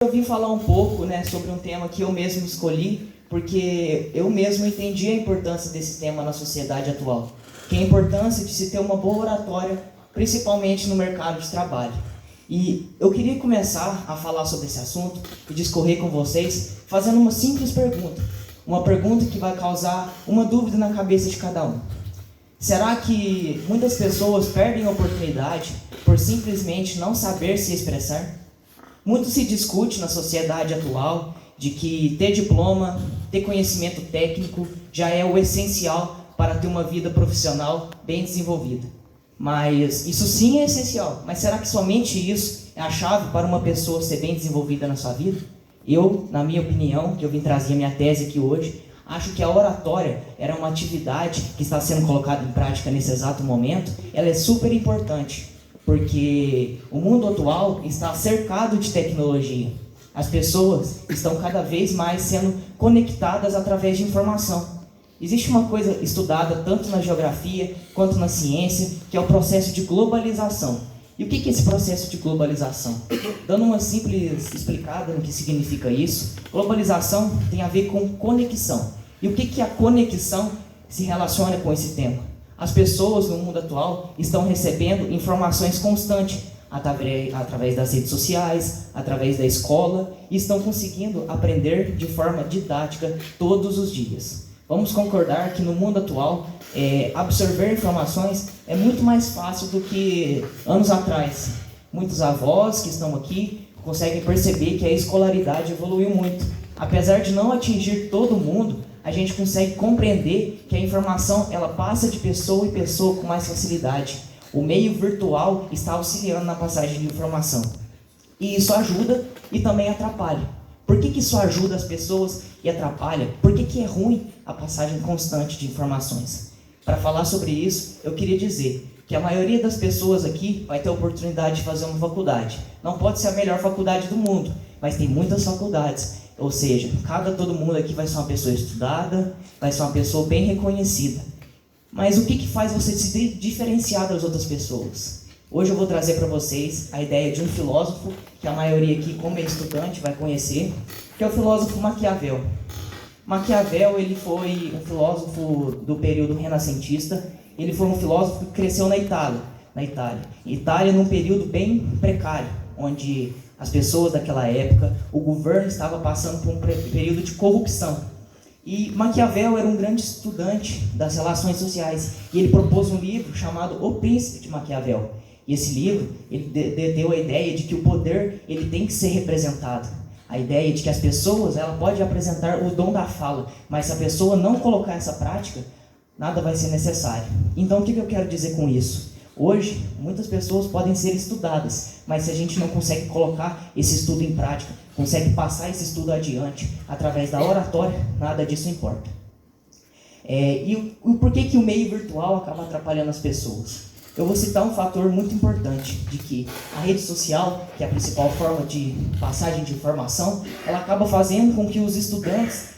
Eu vim falar um pouco, sobre um tema que eu mesmo escolhi, porque eu mesmo entendi a importância desse tema na sociedade atual, que é a importância de se ter uma boa oratória, principalmente no mercado de trabalho. E eu queria começar a falar sobre esse assunto e discorrer com vocês fazendo uma simples pergunta, uma pergunta que vai causar uma dúvida na cabeça de cada um. Será que muitas pessoas perdem a oportunidade por simplesmente não saber se expressar? Muito se discute na sociedade atual de que ter diploma, ter conhecimento técnico já é o essencial para ter uma vida profissional bem desenvolvida. Mas isso sim é essencial, mas será que somente isso é a chave para uma pessoa ser bem desenvolvida na sua vida? Eu, na minha opinião, que eu vim trazer a minha tese aqui hoje, acho que a oratória era uma atividade que está sendo colocada em prática nesse exato momento, ela é super importante. Porque o mundo atual está cercado de tecnologia. As pessoas estão cada vez mais sendo conectadas através de informação. Existe uma coisa estudada tanto na geografia quanto na ciência, que é o processo de globalização. E o que é esse processo de globalização? Dando uma simples explicada no que significa isso, globalização tem a ver com conexão. E o que a conexão se relaciona com esse tema? As pessoas no mundo atual estão recebendo informações constantes através das redes sociais, através da escola, e estão conseguindo aprender de forma didática todos os dias. Vamos concordar que no mundo atual, absorver informações é muito mais fácil do que anos atrás. Muitos avós que estão aqui conseguem perceber que a escolaridade evoluiu muito. Apesar de não atingir todo mundo, a gente consegue compreender que a informação ela passa de pessoa em pessoa com mais facilidade. O meio virtual está auxiliando na passagem de informação. E isso ajuda e também atrapalha. Por que isso ajuda as pessoas e atrapalha? Por que é ruim a passagem constante de informações? Para falar sobre isso, eu queria dizer que a maioria das pessoas aqui vai ter a oportunidade de fazer uma faculdade. Não pode ser a melhor faculdade do mundo, mas tem muitas faculdades. Ou seja, todo mundo aqui vai ser uma pessoa estudada, vai ser uma pessoa bem reconhecida. Mas o que faz você se diferenciar das outras pessoas? Hoje eu vou trazer para vocês a ideia de um filósofo, que a maioria aqui, como é estudante, vai conhecer, que é o filósofo Maquiavel. Maquiavel, ele foi um filósofo do período renascentista, ele foi um filósofo que cresceu na Itália. Itália num período bem precário, onde as pessoas daquela época, o governo estava passando por um período de corrupção. E Maquiavel era um grande estudante das relações sociais. E ele propôs um livro chamado O Príncipe de Maquiavel. E esse livro, ele deu a ideia de que o poder ele tem que ser representado. A ideia de que as pessoas, ela pode apresentar o dom da fala, mas se a pessoa não colocar essa prática, nada vai ser necessário. Então o que eu quero dizer com isso? Hoje, muitas pessoas podem ser estudadas, mas se a gente não consegue colocar esse estudo em prática, consegue passar esse estudo adiante, através da oratória, nada disso importa. E por que o meio virtual acaba atrapalhando as pessoas? Eu vou citar um fator muito importante, de que a rede social, que é a principal forma de passagem de informação, ela acaba fazendo com que os estudantes,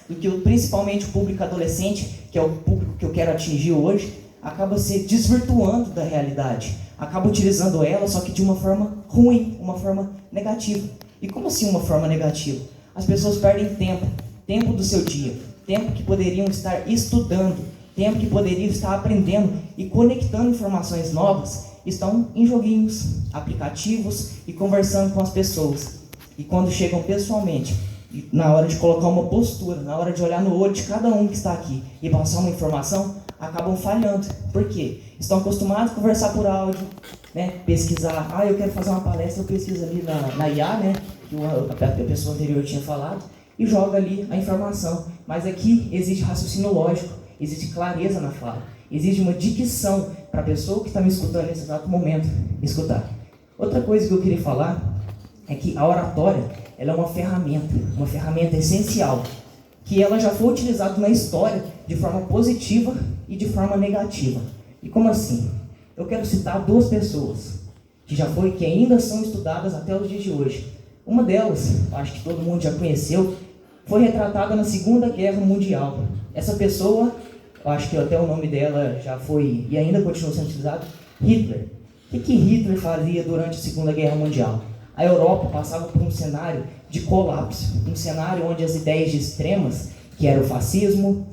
principalmente o público adolescente, que é o público que eu quero atingir hoje, acaba se desvirtuando da realidade, acaba utilizando ela, só que de uma forma ruim, uma forma negativa. E como assim uma forma negativa? As pessoas perdem tempo do seu dia, tempo que poderiam estar estudando, tempo que poderiam estar aprendendo e conectando informações novas, estão em joguinhos, aplicativos e conversando com as pessoas. E quando chegam pessoalmente, na hora de colocar uma postura, na hora de olhar no olho de cada um que está aqui e passar uma informação, acabam falhando. Por quê? Estão acostumados a conversar por áudio, pesquisar. Eu quero fazer uma palestra, eu pesquiso ali na IA, que a pessoa anterior tinha falado, e joga ali a informação. Mas aqui existe raciocínio lógico, existe clareza na fala, existe uma dicção para a pessoa que está me escutando nesse exato momento escutar. Outra coisa que eu queria falar é que a oratória ela é uma ferramenta essencial, que ela já foi utilizada na história de forma positiva e de forma negativa. E como assim? Eu quero citar duas pessoas que ainda são estudadas até os dias de hoje. Uma delas, acho que todo mundo já conheceu, foi retratada na Segunda Guerra Mundial. Essa pessoa, eu acho que até o nome dela já foi e ainda continua sendo utilizado, Hitler. O que Hitler fazia durante a Segunda Guerra Mundial? a Europa passava por um cenário de colapso, um cenário onde as ideias extremas, que era o fascismo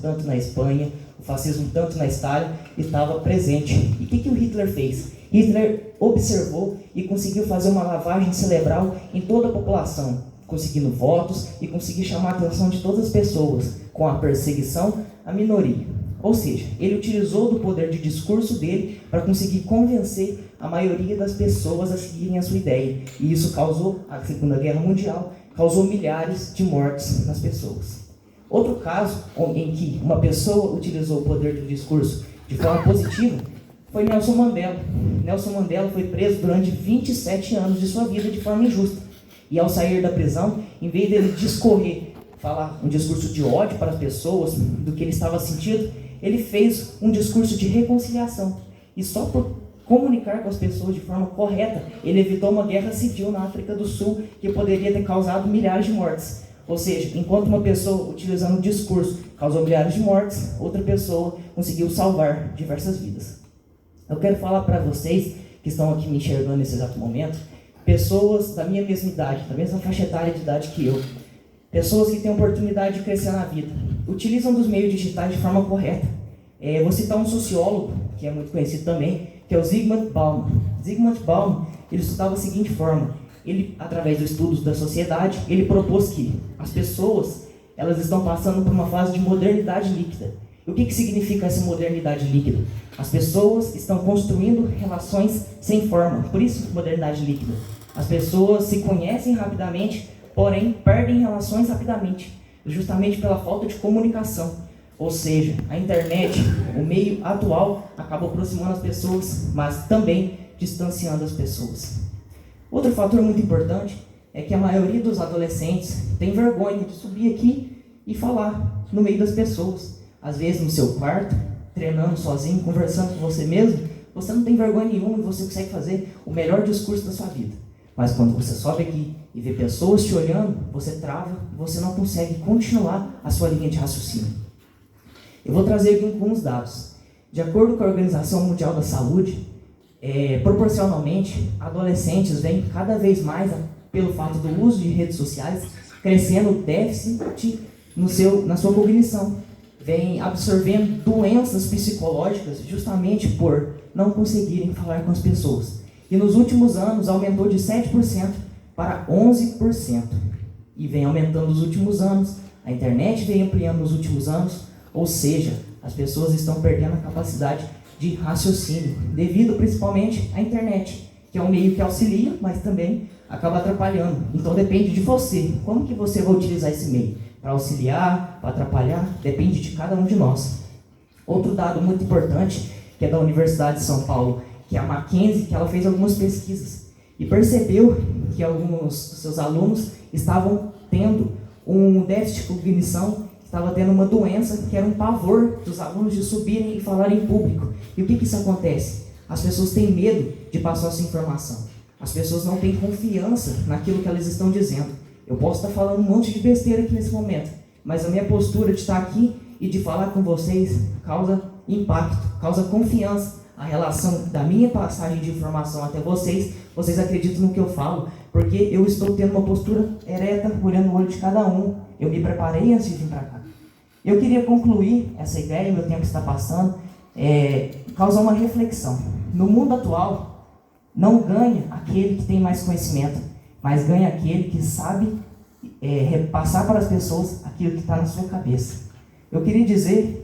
tanto na Espanha, o fascismo tanto na Itália, estava presente. E o que o Hitler fez? Hitler observou e conseguiu fazer uma lavagem cerebral em toda a população, conseguindo votos e conseguiu chamar a atenção de todas as pessoas, com a perseguição à minoria. Ou seja, ele utilizou do poder de discurso dele para conseguir convencer a maioria das pessoas a seguirem a sua ideia. E isso causou a Segunda Guerra Mundial, causou milhares de mortes nas pessoas. Outro caso em que uma pessoa utilizou o poder do discurso de forma positiva foi Nelson Mandela. Nelson Mandela foi preso durante 27 anos de sua vida de forma injusta. E ao sair da prisão, em vez dele discorrer, falar um discurso de ódio para as pessoas, do que ele estava sentindo, ele fez um discurso de reconciliação. E só por comunicar com as pessoas de forma correta, ele evitou uma guerra civil na África do Sul, que poderia ter causado milhares de mortes. Ou seja, enquanto uma pessoa, utilizando o discurso, causou milhares de mortes, outra pessoa conseguiu salvar diversas vidas. Eu quero falar para vocês, que estão aqui me enxergando nesse exato momento, pessoas da minha mesma idade, da mesma faixa etária de idade que eu, pessoas que têm a oportunidade de crescer na vida, utilizam dos meios digitais de forma correta. Vou citar um sociólogo, que é muito conhecido também, que é o Zygmunt Bauman. Zygmunt Bauman, ele estudava da seguinte forma: ele, através dos estudos da sociedade, ele propôs que as pessoas, elas estão passando por uma fase de modernidade líquida. E o que significa essa modernidade líquida? As pessoas estão construindo relações sem forma, por isso modernidade líquida. As pessoas se conhecem rapidamente, porém perdem relações rapidamente, justamente pela falta de comunicação. Ou seja, a internet, o meio atual, acaba aproximando as pessoas, mas também distanciando as pessoas. Outro fator muito importante é que a maioria dos adolescentes tem vergonha de subir aqui e falar no meio das pessoas. Às vezes no seu quarto, treinando sozinho, conversando com você mesmo, você não tem vergonha nenhuma e você consegue fazer o melhor discurso da sua vida. Mas quando você sobe aqui e vê pessoas te olhando, você trava e você não consegue continuar a sua linha de raciocínio. Eu vou trazer aqui alguns dados. De acordo com a Organização Mundial da Saúde, proporcionalmente, adolescentes vêm cada vez mais, pelo fato do uso de redes sociais, crescendo o déficit na sua cognição. Vem absorvendo doenças psicológicas justamente por não conseguirem falar com as pessoas. E nos últimos anos aumentou de 7% para 11%. E vem aumentando nos últimos anos, a internet vem ampliando nos últimos anos, ou seja, as pessoas estão perdendo a capacidade de raciocínio, devido principalmente à internet, que é um meio que auxilia, mas também acaba atrapalhando. Então depende de você, como que você vai utilizar esse meio? Para auxiliar, para atrapalhar, depende de cada um de nós. Outro dado muito importante, que é da Universidade de São Paulo, que é a Mackenzie, que ela fez algumas pesquisas e percebeu que alguns dos seus alunos estavam tendo um déficit de cognição, estava tendo uma doença que era um pavor dos alunos de subirem e falarem em público. E o que isso acontece? As pessoas têm medo de passar essa informação. As pessoas não têm confiança naquilo que elas estão dizendo. Eu posso estar falando um monte de besteira aqui nesse momento, mas a minha postura de estar aqui e de falar com vocês causa impacto, causa confiança. A relação da minha passagem de informação até vocês acreditam no que eu falo, porque eu estou tendo uma postura ereta, olhando no olho de cada um. Eu me preparei antes de vir para cá. Eu queria concluir essa ideia, meu tempo está passando, causar uma reflexão. No mundo atual, não ganha aquele que tem mais conhecimento, mas ganha aquele que sabe repassar para as pessoas aquilo que está na sua cabeça. Eu queria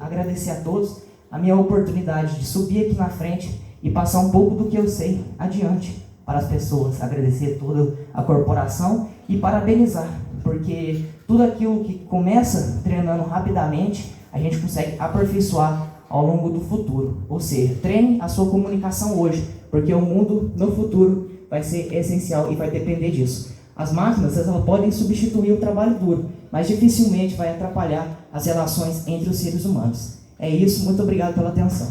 agradecer a todos a minha oportunidade de subir aqui na frente e passar um pouco do que eu sei adiante para as pessoas. Agradecer toda a corporação e parabenizar, porque tudo aquilo que começa treinando rapidamente, a gente consegue aperfeiçoar ao longo do futuro. Ou seja, treine a sua comunicação hoje, porque o mundo no futuro vai ser essencial e vai depender disso. As máquinas, elas podem substituir o trabalho duro, mas dificilmente vai atrapalhar as relações entre os seres humanos. É isso, muito obrigado pela atenção.